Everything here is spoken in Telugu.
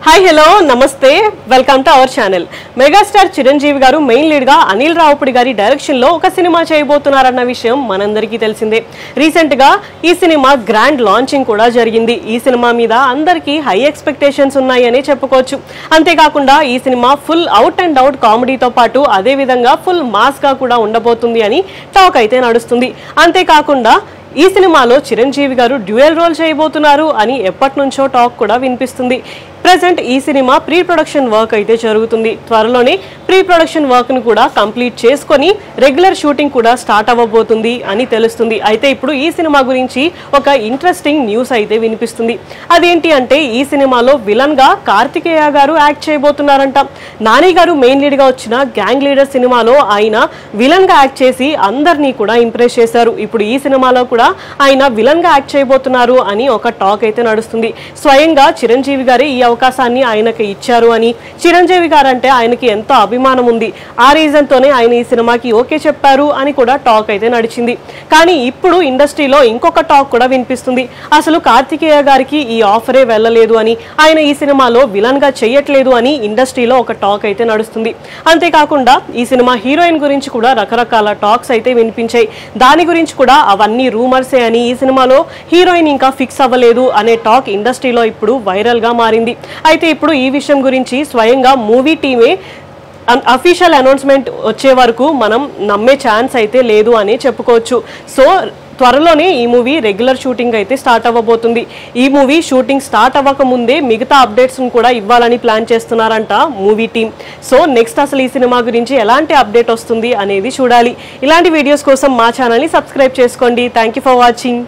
హాయ్ హలో నమస్తే welcome to our channel. Megastar Chiranjeevi గారు మెయిన్ లీడ్ గా అనిల్ రావుపూడి గారి డైరెక్షన్ లో ఒక సినిమా చేయబోతున్నారన్న విషయం మనందరికీ తెలిసిందే. రీసెంట్ గా ఈ సినిమా గ్రాండ్ లాంచింగ్ కూడా జరిగింది. ఈ సినిమా మీద అందరికీ హై ఎక్స్పెక్టేషన్స్ ఉన్నాయని చెప్పుకోవచ్చు. అంతేకాకుండా ఈ cinema full out and out కామెడీతో పాటు అదే విధంగా ఫుల్ మాస్ గా కూడా ఉండబోతుంది అని టాక్ అయితే నడుస్తుంది. అంతేకాకుండా ఈ సినిమాలో చిరంజీవి గారు డ్యూయల్ రోల్ చేయబోతున్నారు అని ఎప్పటి నుంచో టాక్ కూడా వినిపిస్తుంది. ప్రెజెంట్ ఈ సినిమా ప్రీ ప్రొడక్షన్ వర్క్ అయితే జరుగుతుంది. త్వరలోనే ప్రీ ప్రొడక్షన్ వర్క్ ను కూడా కంప్లీట్ చేసుకొని రెగ్యులర్ షూటింగ్ కూడా స్టార్ట్ అవ్వబోతుంది అని తెలుస్తుంది. అయితే ఇప్పుడు ఈ సినిమా గురించి ఒక ఇంట్రెస్టింగ్ న్యూస్ అయితే వినిపిస్తుంది. అదేంటి అంటే ఈ సినిమాలో విలన్ గా కార్తికేయ గారు యాక్ట్ చేయబోతున్నారంట. నాని గారు మెయిన్ లీడ్ గా వచ్చిన గ్యాంగ్ లీడర్ సినిమాలో ఆయన విలన్ గా యాక్ట్ చేసి అందరినీ కూడా ఇంప్రెస్ చేశారు. ఇప్పుడు ఈ సినిమాలో కూడా ఆయన విలన్ గా యాక్ట్ చేయబోతున్నారు అని ఒక టాక్ అయితే నడుస్తుంది. స్వయంగా చిరంజీవి గారి ఈ అవకాశాన్ని ఆయనకి ఇచ్చారు అని, చిరంజీవి గారు అంటే ఆయనకి ఎంతో అభిమానం ఉంది, ఆ రీజన్ తోనే ఆయన ఈ సినిమాకి ఓకే చెప్పారు అని కూడా టాక్ అయితే నడిచింది. కానీ ఇప్పుడు ఇండస్ట్రీలో ఇంకొక టాక్ కూడా వినిపిస్తుంది. అసలు కార్తికేయ గారికి ఈ ఆఫరే వెళ్ళలేదు అని, ఆయన ఈ సినిమాలో విలన్ గా చేయట్లేదు అని ఇండస్ట్రీలో ఒక టాక్ అయితే నడుస్తుంది. అంతేకాకుండా ఈ సినిమా హీరోయిన్ గురించి కూడా రకరకాల టాక్స్ అయితే వినిపించాయి. దాని గురించి కూడా అవన్నీ రూమర్సే అని, ఈ సినిమాలో హీరోయిన్ ఇంకా ఫిక్స్ అవ్వలేదు అనే టాక్ ఇండస్ట్రీలో ఇప్పుడు వైరల్ గా మారింది. అయితే ఇప్పుడు ఈ విషయం గురించి స్వయంగా మూవీ టీమే అఫీషియల్ అనౌన్స్మెంట్ వచ్చే వరకు మనం నమ్మే ఛాన్స్ అయితే లేదు అని చెప్పుకోవచ్చు. సో త్వరలోనే ఈ మూవీ రెగ్యులర్ షూటింగ్ అయితే స్టార్ట్ అవ్వబోతుంది. ఈ మూవీ షూటింగ్ స్టార్ట్ అవ్వక ముందే మిగతా అప్డేట్స్ కూడా ఇవ్వాలని ప్లాన్ చేస్తున్నారంట మూవీ టీమ్. సో నెక్స్ట్ అసలు ఈ సినిమా గురించి ఎలాంటి అప్డేట్ వస్తుంది అనేది చూడాలి. ఇలాంటి వీడియోస్ కోసం మా ఛానల్ని సబ్స్క్రైబ్ చేసుకోండి. Thank you for watching.